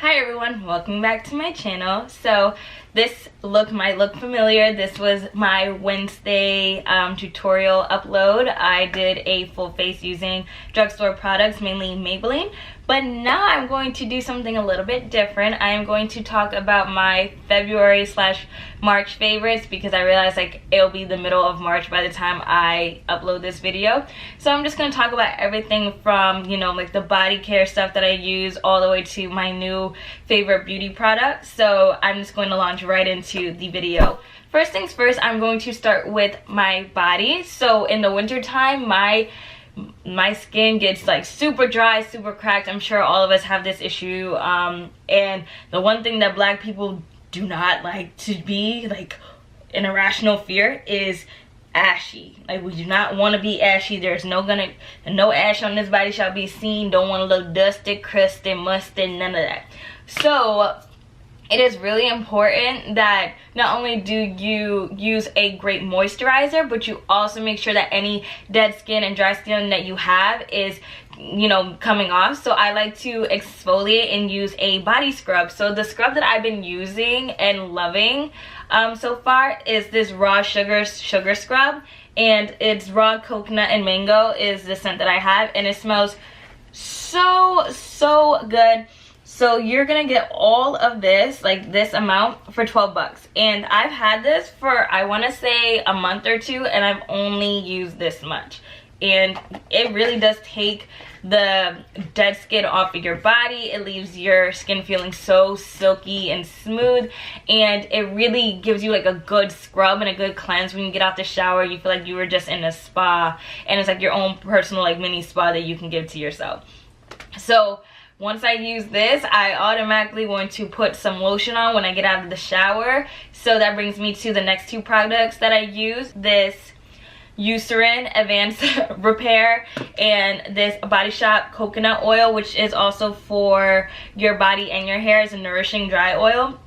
Hi everyone, welcome back to my channel. So this look might look familiar. This was my Wednesday tutorial upload. I did a full face using drugstore products, mainly Maybelline. But now I'm going to do something a little bit different. I am going to talk about my February/March favorites because I realized like it'll be the middle of March by the time I upload this video. So I'm just going to talk about everything from, you know, like the body care stuff that I use all the way to my new favorite beauty products. So I'm just going to launch right into the video. First things first, I'm going to start with my body. So in the winter time, my skin gets like super dry, super cracked. I'm sure all of us have this issue, and the one thing that black people do not like to be like an irrational fear is ashy. Like, we do not want to be ashy. There's no ash on this body shall be seen. Don't want to look dusty, crusty, musty, none of that. So it is really important that not only do you use a great moisturizer, but you also make sure that any dead skin and dry skin that you have is, you know, coming off. So I like to exfoliate and use a body scrub. So the scrub that I've been using and loving so far is this raw sugar scrub, and it's raw coconut and mango is the scent that I have, and it smells so good. So you're gonna get all of this, like this amount, for 12 bucks. And I've had this for, I wanna say, a month or two, and I've only used this much. And it really does take the dead skin off of your body. It leaves your skin feeling so silky and smooth, and it really gives you like a good scrub and a good cleanse. When you get out the shower, you feel like you were just in a spa, and it's like your own personal like mini spa that you can give to yourself. So once I use this, I automatically want to put some lotion on when I get out of the shower. So that brings me to the next two products that I use. This Eucerin Advanced Repair and this Body Shop Coconut Oil, which is also for your body and your hair. Is a nourishing dry oil.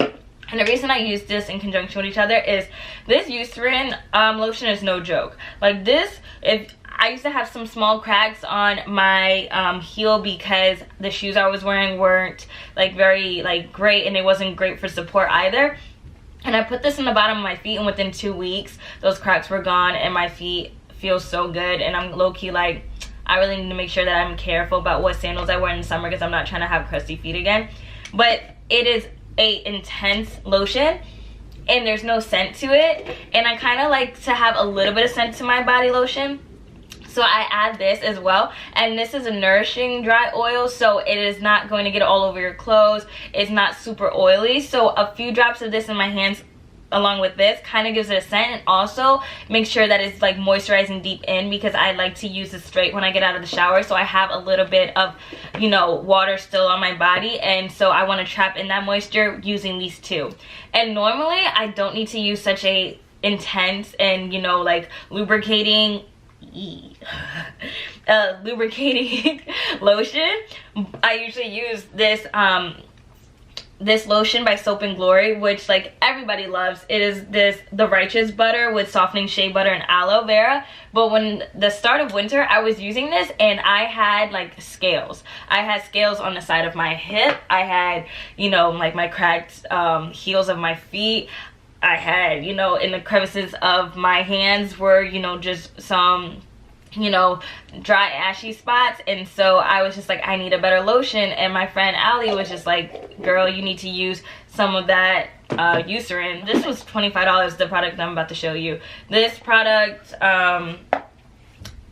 And the reason I use this in conjunction with each other is this Eucerin lotion is no joke. Like this, if I used to have some small cracks on my heel because the shoes I was wearing weren't like very like great, and it wasn't great for support either. And I put this in the bottom of my feet, and within 2 weeks those cracks were gone and my feet feel so good. And I'm low-key like, I really need to make sure that I'm careful about what sandals I wear in the summer because I'm not trying to have crusty feet again. But it is a intense lotion, and there's no scent to it, and I kind of like to have a little bit of scent to my body lotion. So I add this as well, and this is a nourishing dry oil, so it is not going to get all over your clothes. It's not super oily, so a few drops of this in my hands along with this kind of gives it a scent, and also make sure that it's like moisturizing deep in, because I like to use this straight when I get out of the shower, so I have a little bit of, you know, water still on my body, and so I want to trap in that moisture using these two. And normally I don't need to use such a intense and, you know, like lubricating lotion. I usually use this this lotion by Soap and Glory, which like everybody loves. It is the Righteous Butter with softening shea butter and aloe vera. But when the start of winter, I was using this and I had like scales. I had scales on the side of my hip. I had, you know, like my cracked heels of my feet. I had, you know, in the crevices of my hands were, you know, just some, you know, dry ashy spots. And so I was just like, I need a better lotion. And my friend Allie was just like, girl, you need to use some of that Eucerin. This was $25, the product I'm about to show you. This product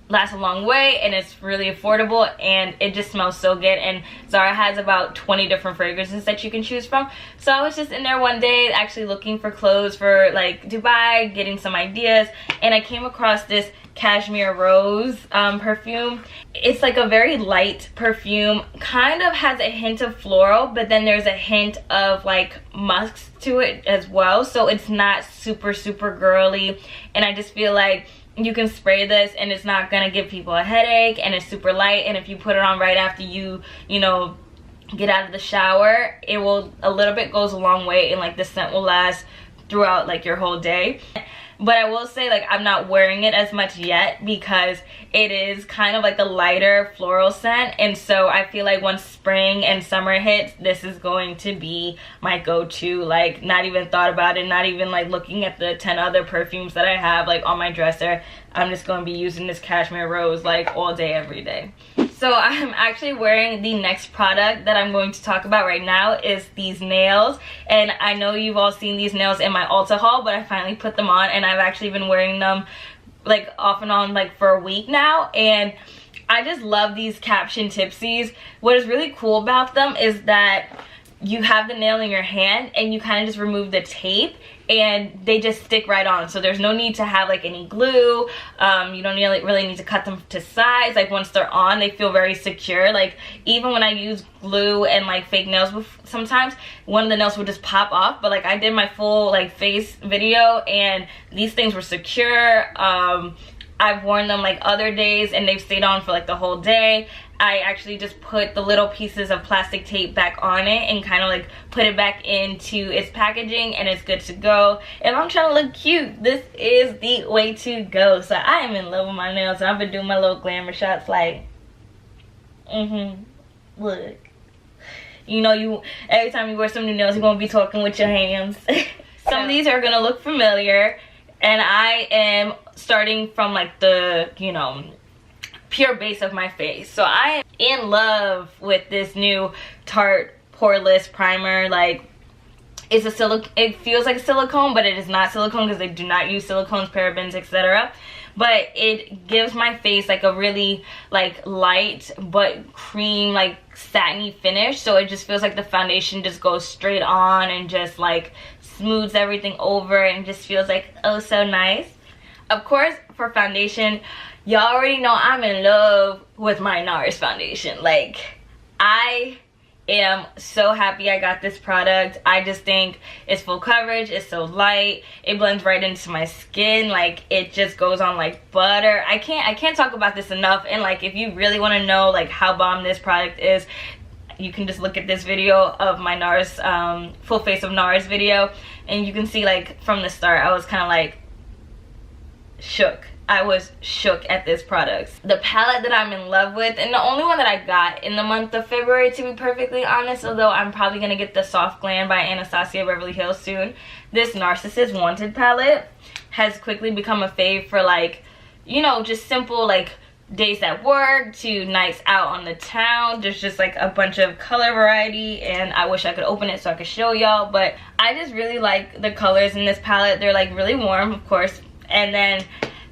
lasts a long way, and it's really affordable, and it just smells so good. And Zara has about 20 different fragrances that you can choose from. So I was just in there one day actually looking for clothes for like Dubai, getting some ideas, and I came across this Cashmere Rose perfume. It's like a very light perfume, kind of has a hint of floral, but then there's a hint of like musk to it as well, so it's not super girly. And I just feel like you can spray this and it's not gonna give people a headache, and it's super light, and if you put it on right after you know, get out of the shower, it will, a little bit goes a long way, and like the scent will last throughout like your whole day. But I will say, like, I'm not wearing it as much yet because it is kind of like a lighter floral scent. And so I feel like once spring and summer hits, this is going to be my go-to. Like, not even thought about it, not even like looking at the 10 other perfumes that I have like on my dresser. I'm just going to be using this Cashmere Rose like all day, every day. So I'm actually wearing the next product that I'm going to talk about right now is these nails. And I know you've all seen these nails in my Ulta haul, but I finally put them on and I've actually been wearing them like off and on like for a week now. And I just love these caption tipsies. What is really cool about them is that you have the nail in your hand and you kind of just remove the tape and they just stick right on. So there's no need to have like any glue. You don't really need to cut them to size. Like once they're on, they feel very secure. Like even when I use glue and like fake nails sometimes, one of the nails would just pop off. But like I did my full like face video and these things were secure. I've worn them like other days and they've stayed on for like the whole day. I actually just put the little pieces of plastic tape back on it and kind of like put it back into its packaging and it's good to go. If I'm trying to look cute, this is the way to go. So I am in love with my nails and I've been doing my little glamour shots like, look. You know, every time you wear some new nails, you're going to be talking with your hands. Some of these are going to look familiar and I am starting from like the, you know, pure base of my face. So I am in love with this new Tarte Poreless primer. Like it's it feels like a silicone, but it is not silicone because they do not use silicones, parabens, etc. But it gives my face like a really like light but cream like satiny finish. So it just feels like the foundation just goes straight on and just like smooths everything over and just feels like oh so nice. Of course, for foundation, y'all already know I'm in love with my Nars foundation. Like, I am so happy I got this product. I just think it's full coverage, it's so light, it blends right into my skin, like it just goes on like butter. I can't talk about this enough. And like if you really want to know like how bomb this product is, you can just look at this video of my Nars full face of Nars video and you can see like from the start I was kind of like shook. I was shook at this product. The palette that I'm in love with, and the only one that I got in the month of February, to be perfectly honest, although I'm probably going to get the Soft Glam by Anastasia Beverly Hills soon, this Narcissist Wanted palette has quickly become a fave for like, you know, just simple like days at work to nights out on the town. There's just like a bunch of color variety and I wish I could open it so I could show y'all, but I just really like the colors in this palette. They're like really warm, of course, and then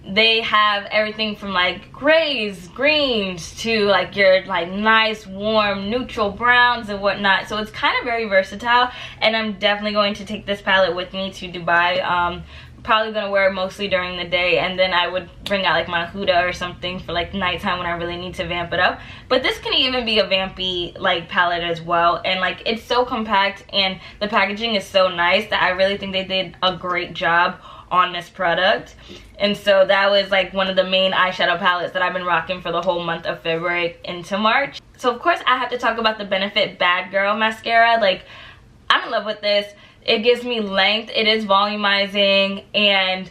they have everything from like grays, greens to like your like nice warm neutral browns and whatnot. So it's kind of very versatile and I'm definitely going to take this palette with me to Dubai. Probably gonna wear it mostly during the day and then I would bring out like my Huda or something for like nighttime when I really need to vamp it up. But this can even be a vampy like palette as well, and like it's so compact and the packaging is so nice that I really think they did a great job on this product. And so that was like one of the main eyeshadow palettes that I've been rocking for the whole month of February into March. So of course I have to talk about the Benefit Bad Girl mascara. Like I'm in love with this. It gives me length, it is volumizing, and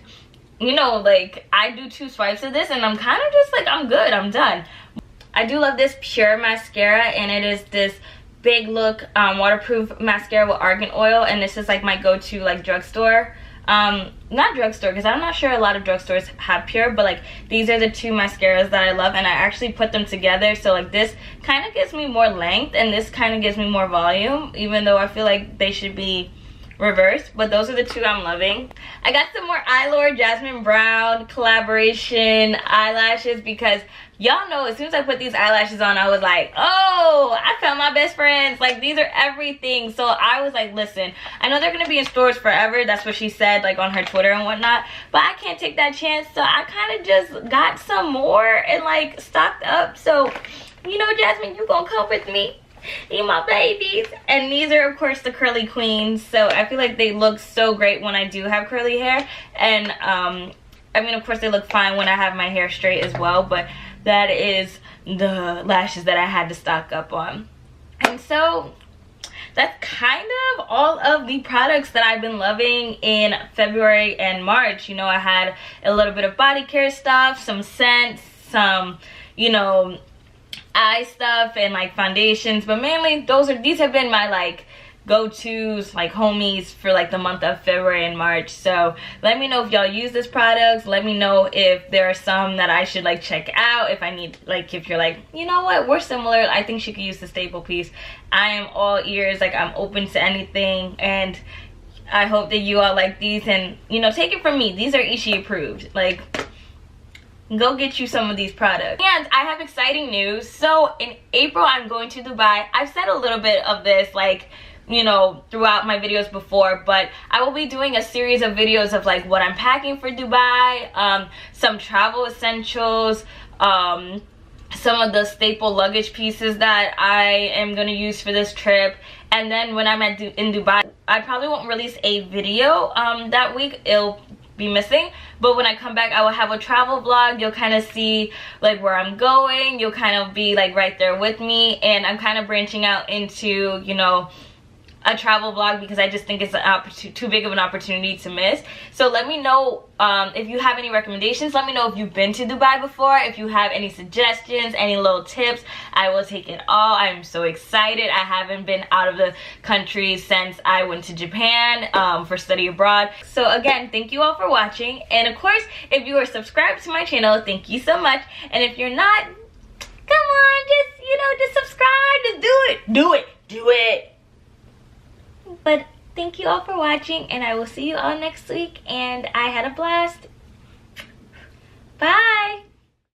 you know, like I do 2 swipes of this and I'm kind of just like I'm good, I'm done. I do love this Pure mascara and it is this Big Look waterproof mascara with argan oil, and this is like my go-to like drugstore, not drugstore because I'm not sure a lot of drugstores have Pure, but like these are the 2 mascaras that I love and I actually put them together. So like this kind of gives me more length and this kind of gives me more volume, even though I feel like they should be reversed, but those are the 2 I'm loving. I got some more Eyelure Jasmine Brown collaboration eyelashes because y'all know as soon as I put these eyelashes on I was like, oh, I found my best friends. Like these are everything. So I was like, listen, I know they're gonna be in stores forever, that's what she said like on her Twitter and whatnot, but I can't take that chance. So I kind of just got some more and like stocked up. So you know, Jasmine, you gonna come with me? Eat my babies. And these are of course the Curly Queens, so I feel like they look so great when I do have curly hair, and I mean of course they look fine when I have my hair straight as well, but that is the lashes that I had to stock up on. And so that's kind of all of the products that I've been loving in February and March. You know, I had a little bit of body care stuff, some scents, some, you know, eye stuff, and like foundations, but mainly these have been my like go-tos, like homies for like the month of February and March. So let me know if y'all use this products. Let me know if there are some that I should like check out, if I need, like, if you're like, you know what, we're similar, I think she could use the staple piece. I am all ears, like I'm open to anything, and I hope that you all like these, and you know, take it from me, these are Ishi approved. Like, go get you some of these products. And I have exciting news. So in April, I'm going to Dubai. I've said a little bit of this, like, you know, throughout my videos before, but I will be doing a series of videos of like what I'm packing for Dubai, some travel essentials, some of the staple luggage pieces that I am going to use for this trip. And then when I'm in Dubai, I probably won't release a video that week. It'll be missing, but when I come back, I will have a travel vlog. You'll kind of see like where I'm going. You'll kind of be like right there with me, and I'm kind of branching out into, you know, a travel vlog because I just think it's too big of an opportunity to miss. So let me know if you have any recommendations. Let me know if you've been to Dubai before, if you have any suggestions, any little tips. I will take it all. I'm so excited. I haven't been out of the country since I went to Japan for study abroad. So again, thank you all for watching, and of course, if you are subscribed to my channel, thank you so much. And if you're not, come on, just, you know, just subscribe. Just do it. But thank you all for watching, and I will see you all next week, and I had a blast. Bye.